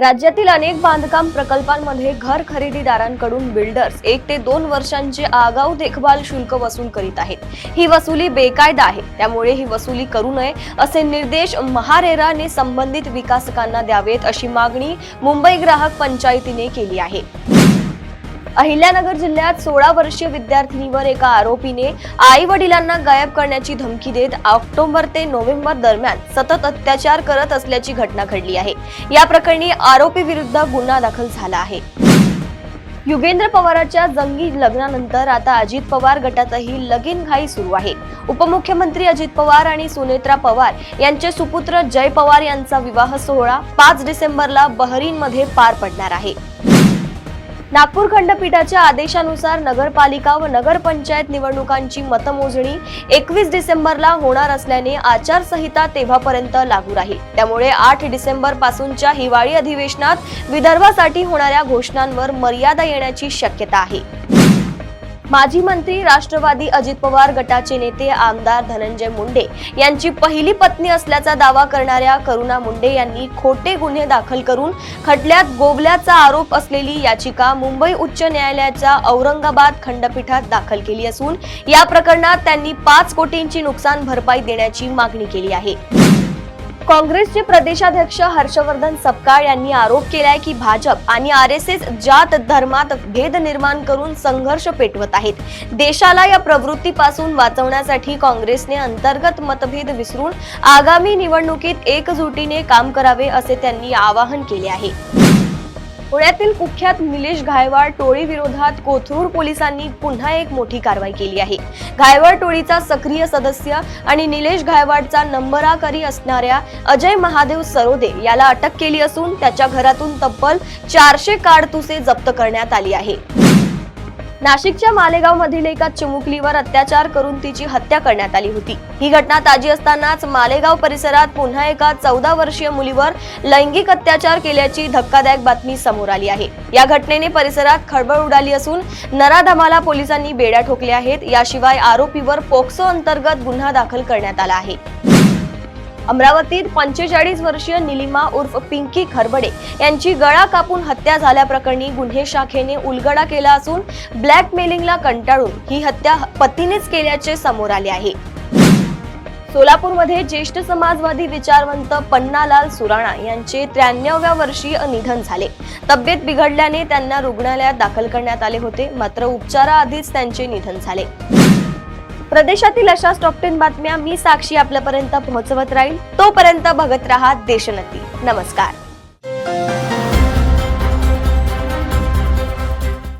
राज्यातील अनेक बांधकाम प्रकल्पांमध्ये घर खरेदीदारांकडून बिल्डर्स 1 ते 2 वर्षांचे आगाऊ देखभाल शुल्क वसूल करीत आहेत। ही वसुली बेकायदा आहे, त्यामुळे ही वसुली करू नये असे निर्देश महारेराने संबंधित विकासकांना द्यावेत अशी मागणी मुंबई ग्राहक पंचायतीने केली आहे। अहिल्यानगर जिल्ह्यात 16 वर्षीय विद्यार्थिनीवर एका आरोपीने आई वडिलांना गायब करण्याची धमकी देत ऑक्टोबर ते नोव्हेंबर दरम्यान सतत अत्याचार करत असल्याची घटना घडली आहे। या प्रकरणी आरोपी विरुद्ध गुन्हा दाखल झाला आहे। युगेंद्र पवारांच्या जंगी लग्नानंतर आता अजित पवार गटातही लगीनघाई सुरू आहे। उपमुख्यमंत्री अजित पवार आणि सुनेत्रा पवार यांचे सुपुत्र जय पवार यांचा विवाह सोहळा 5 डिसेंबरला बहरीनमध्ये पार पडणार आहे। नागपूर खंडपीठाच्या आदेशानुसार नगरपालिका व नगरपंचायत निवडणुकांची मतमोजणी 21 डिसेंबरला होणार असल्याने आचारसंहिता तेव्हापर्यंत लागू राहील। त्यामुळे 8 डिसेंबर पासूनच्या हिवाळी अधिवेशनात विदर्भासाठी होणाऱ्या घोषणांवर मर्यादा येण्याची शक्यता आहे। माजी मंत्री राष्ट्रवादी अजित पवार गटाचे नेते आमदार धनंजय मुंडे यांची पहिली पत्नी असल्याचा दावा करणाऱ्या करुणा मुंडे यांनी खोटे गुन्हे दाखल करून खटल्यात गोवल्याचा आरोप असलेली याचिका मुंबई उच्च न्यायालयाच्या औरंगाबाद खंडपीठात दाखल केली असून या प्रकरणात त्यांनी 5 कोटींची नुकसान भरपाई देण्याची मागणी केली आहे। काँग्रेसचे प्रदेशाध्यक्ष हर्षवर्धन सपकाळ यांनी आरोप केलाय की भाजप आणि आरएसएस जात धर्मात भेद निर्माण करून संघर्ष पेटवत आहेत। देशाला या प्रवृत्तीपासून वाचवण्यासाठी काँग्रेसने अंतर्गत मतभेद विसरून आगामी निवडणुकीत एकजुटीने काम करावे असे त्यांनी आवाहन केले आहे। पुण्यातील कुख्यात निलेश घायवाड टोळी विरोधात कोथरूड पोलिसांनी पुन्हा एक मोठी कारवाई केली आहे। घायवाड टोळीचा सक्रिय सदस्य आणि निलेश घायवाडचा नंबराकरी असणाऱ्या अजय महादेव सरोदे याला अटक केली असून त्याच्या घरातून तब्बल 400 काडतुसे जप्त करण्यात आली आहे। नाशिकच्या मालेगाव मधील एका चिमुकलीवर अत्याचार करून तिची हत्या करण्यात आली होती। ही घटना ताजी असतानाच मालेगाव परिसरात पुन्हा एका 14 वर्षीय मुलीवर लैंगिक अत्याचार केल्याची धक्कादायक बातमी समोर आली आहे। या घटनेने परिसरात खळबळ उडाली असून नराधमाला पोलिसांनी बेड्या ठोकल्या आहेत। याशिवाय आरोपीवर पोक्सो अंतर्गत गुन्हा दाखल करण्यात आला आहे। अमरावतीत 45 वर्षीय निलिमा उर्फ पिंकी खरबडे यांची गळा कापून हत्या झाल्याप्रकरणी गुन्हे शाखेने उलगडा केला असून ब्लॅकमेलिंगला कंटाळून ही हत्या पतीनेच केल्याचे समोर आले आहे। सोलापूरमध्ये ज्येष्ठ समाजवादी विचारवंत पन्नालाल सुराणा यांचे 93व्या वर्षी निधन झाले। तब्येत बिघडल्याने त्यांना रुग्णालयात दाखल करण्यात आले होते, मात्र उपचाराआधीच त्यांचे निधन झाले। प्रदेशातील अशाच टॉप 10 बातम्या मी साक्षी आपल्यापर्यंत पोहोचवत राहील। तोपर्यंत बघत रहा देशोन्नती। नमस्कार।